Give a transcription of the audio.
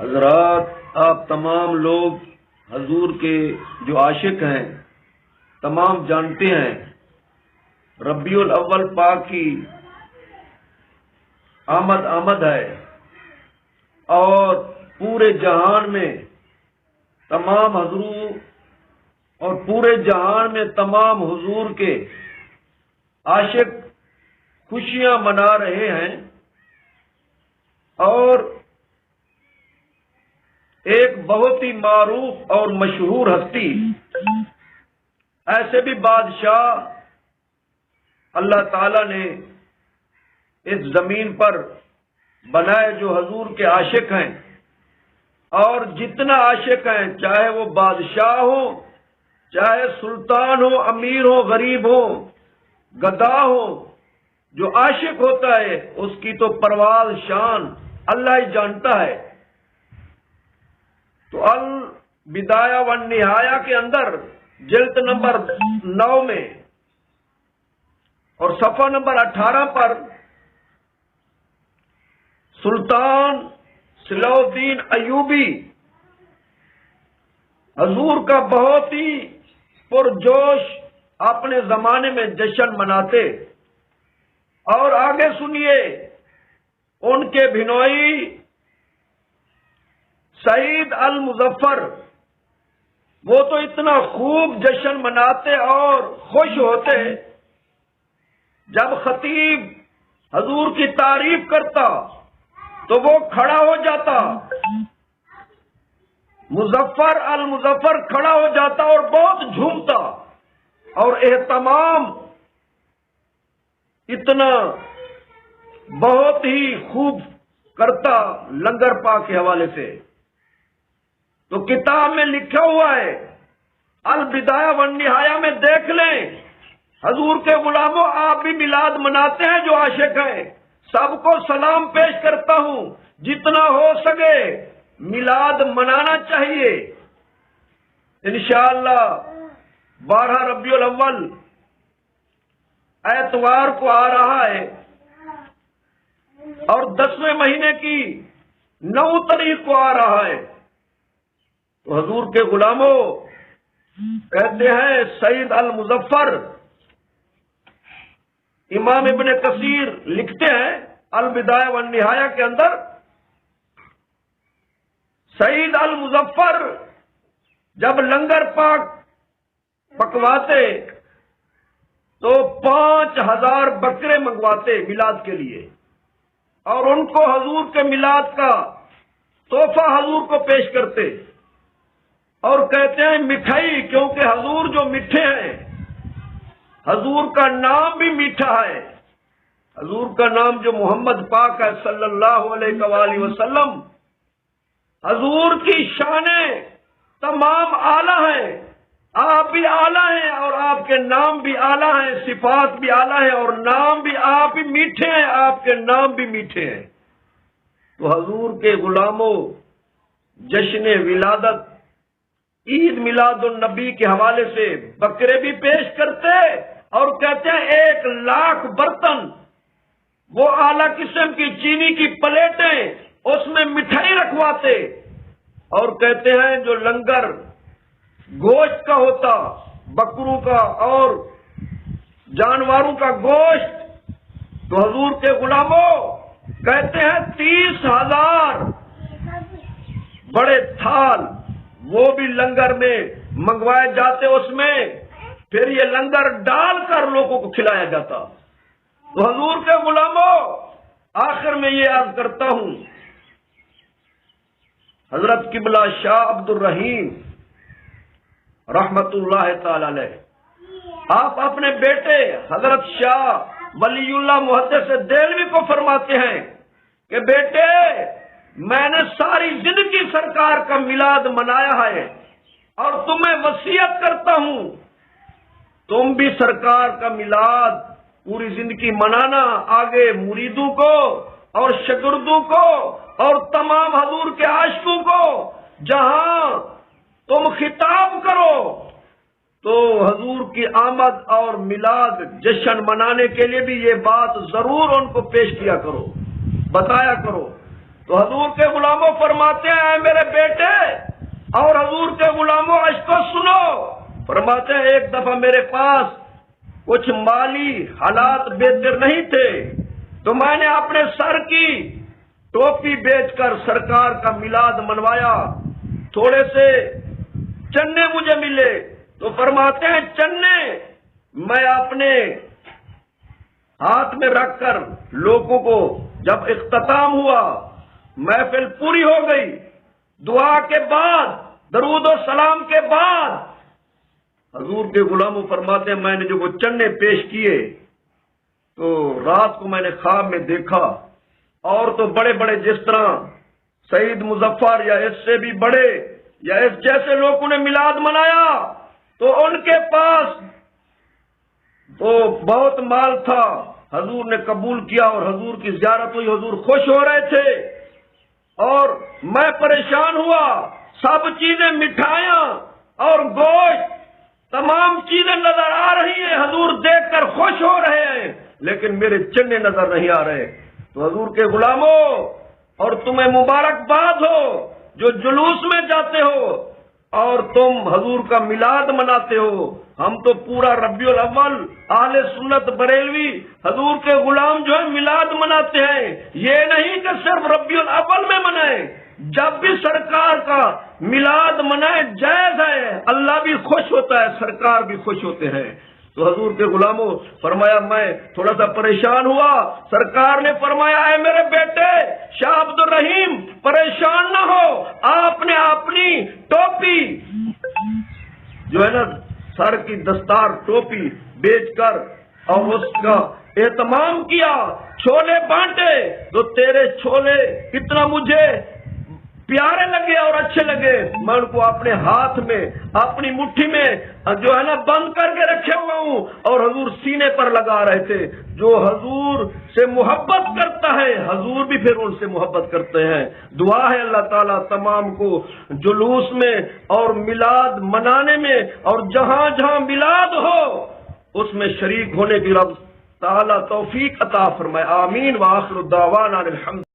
حضرات، آپ تمام لوگ حضور کے جو عاشق ہیں تمام جانتے ہیں ربیع الاول پاک کی آمد ہے، اور پورے جہان میں تمام حضور اور پورے جہان میں تمام حضور کے عاشق خوشیاں منا رہے ہیں، اور ایک بہت ہی معروف اور مشہور ہستی، ایسے بھی بادشاہ اللہ تعالی نے اس زمین پر بنائے جو حضور کے عاشق ہیں، اور جتنا عاشق ہیں، چاہے وہ بادشاہ ہو، چاہے سلطان ہو، امیر ہو، غریب ہو، گدا ہو، جو عاشق ہوتا ہے اس کی تو پرواز شان اللہ ہی جانتا ہے۔ تو البدایہ والنہایہ کے اندر جلد نمبر 9 میں اور صفحہ نمبر 18 پر سلطان صلاح الدین ایوبی حضور کا بہت ہی پرجوش اپنے زمانے میں جشن مناتے، اور آگے سنیے ان کے بھنوئی سعید المظفر، وہ تو اتنا خوب جشن مناتے اور خوش ہوتے، جب خطیب حضور کی تعریف کرتا تو وہ کھڑا ہو جاتا، مظفر المظفر کھڑا ہو جاتا اور بہت جھومتا، اور اہتمام اتنا بہت ہی خوب کرتا لنگر پاک کے حوالے سے۔ تو کتاب میں لکھا ہوا ہے، البدایہ والنہایہ میں دیکھ لیں، حضور کے غلاموں آپ بھی میلاد مناتے ہیں جو عاشق ہیں، سب کو سلام پیش کرتا ہوں، جتنا ہو سکے میلاد منانا چاہیے۔ انشاءاللہ 12 ربیع الاول اتوار کو آ رہا ہے، اور 10ویں مہینے کی 9 تاریخ کو آ رہا ہے۔ تو حضور کے غلاموں کہتے ہیں سعید المظفر، امام ابن کثیر لکھتے ہیں البدایہ والنہایہ کے اندر، سعید المظفر جب لنگر پاک پکواتے تو 5000 بکرے منگواتے میلاد کے لیے، اور ان کو حضور کے میلاد کا تحفہ حضور کو پیش کرتے، اور کہتے ہیں مٹھائی، کیونکہ حضور جو میٹھے ہیں، حضور کا نام بھی میٹھا ہے، حضور کا نام جو محمد پاک ہے صلی اللہ علیہ وآلہ وسلم، حضور کی شانیں تمام اعلیٰ ہیں، آپ بھی اعلیٰ ہیں اور آپ کے نام بھی اعلیٰ ہیں، صفات بھی اعلیٰ ہیں، اور نام بھی آپ ہی میٹھے ہیں، آپ کے نام بھی میٹھے ہیں۔ تو حضور کے غلاموں جشن ولادت عید میلاد النبی کے حوالے سے بکرے بھی پیش کرتے، اور کہتے ہیں 1 لاکھ برتن، وہ اعلیٰ قسم کی چینی کی پلیٹیں، اس میں مٹھائی رکھواتے، اور کہتے ہیں جو لنگر گوشت کا ہوتا، بکروں کا اور جانوروں کا گوشت، تو حضور کے غلاموں کہتے ہیں 30,000 بڑے تھال وہ بھی لنگر میں منگوائے جاتے، اس میں پھر یہ لنگر ڈال کر لوگوں کو کھلایا جاتا۔ تو حضور کے غلاموں آخر میں یہ عرض کرتا ہوں، حضرت قبلہ شاہ عبد الرحیم رحمت اللہ تعالی علیہ، آپ اپنے بیٹے حضرت شاہ ولی اللہ محدث دہلوی کو فرماتے ہیں کہ بیٹے، میں نے ساری زندگی سرکار کا میلاد منایا ہے، اور تمہیں وصیت کرتا ہوں تم بھی سرکار کا میلاد پوری زندگی منانا، آگے مریدوں کو اور شاگردوں کو اور تمام حضور کے عاشقوں کو جہاں تم خطاب کرو تو حضور کی آمد اور میلاد جشن منانے کے لیے بھی یہ بات ضرور ان کو پیش کیا کرو، بتایا کرو۔ تو حضور کے غلاموں فرماتے ہیں اے میرے بیٹے اور حضور کے غلاموں اشکو سنو، فرماتے ہیں ایک دفعہ میرے پاس کچھ مالی حالات بہتر نہیں تھے تو میں نے اپنے سر کی ٹوپی بیچ کر سرکار کا میلاد منوایا، تھوڑے سے چنے مجھے ملے تو فرماتے ہیں چنے میں اپنے ہاتھ میں رکھ کر لوگوں کو جب اختتام ہوا، محفل پوری ہو گئی، دعا کے بعد درود و سلام کے بعد حضور کے غلاموں فرماتے ہیں میں نے جو وہ چنے پیش کیے تو رات کو میں نے خواب میں دیکھا، اور تو بڑے بڑے جس طرح سعید مظفر یا اس سے بھی بڑے یا اس جیسے لوگوں نے میلاد منایا تو ان کے پاس تو بہت مال تھا، حضور نے قبول کیا اور حضور کی زیارت ہوئی، حضور خوش ہو رہے تھے اور میں پریشان ہوا، سب چیزیں مٹھائیاں اور گوشت تمام چیزیں نظر آ رہی ہیں، حضور دیکھ کر خوش ہو رہے ہیں لیکن میرے چنے نظر نہیں آ رہے۔ تو حضور کے غلاموں اور تمہیں مبارکباد ہو جو جلوس میں جاتے ہو اور تم حضور کا میلاد مناتے ہو، ہم تو پورا ربیع الاول اہل سنت بریلوی حضور کے غلام جو ہے میلاد مناتے ہیں، یہ نہیں کہ صرف ربیع الاول میں منائیں، جب بھی سرکار کا میلاد منائے جائز ہے، اللہ بھی خوش ہوتا ہے، سرکار بھی خوش ہوتے ہیں۔ تو حضور کے غلاموں فرمایا میں تھوڑا سا پریشان ہوا، سرکار نے فرمایا اے میرے بیٹے شاہ عبد الرحیم پریشان نہ ہو، آپ نے اپنی ٹوپی جو ہے نا سر کی دستار ٹوپی بیچ کر اور اس کا اہتمام کیا، چھولے بانٹے تو تیرے چھولے اتنا مجھے پیارے لگے اور اچھے لگے، میں ان کو اپنے ہاتھ میں اپنی مٹھی میں جو ہے نا بند کر کے رکھے ہوا ہوں، اور حضور سینے پر لگا رہے تھے۔ جو حضور سے محبت کرتا ہے حضور بھی پھر ان سے محبت کرتے ہیں۔ دعا ہے اللہ تعالیٰ تمام کو جلوس میں اور میلاد منانے میں اور جہاں جہاں میلاد ہو اس میں شریک ہونے کی رب تعالیٰ توفیق عطا فرمائے، آمین۔ وآخر الدعوانا الحمد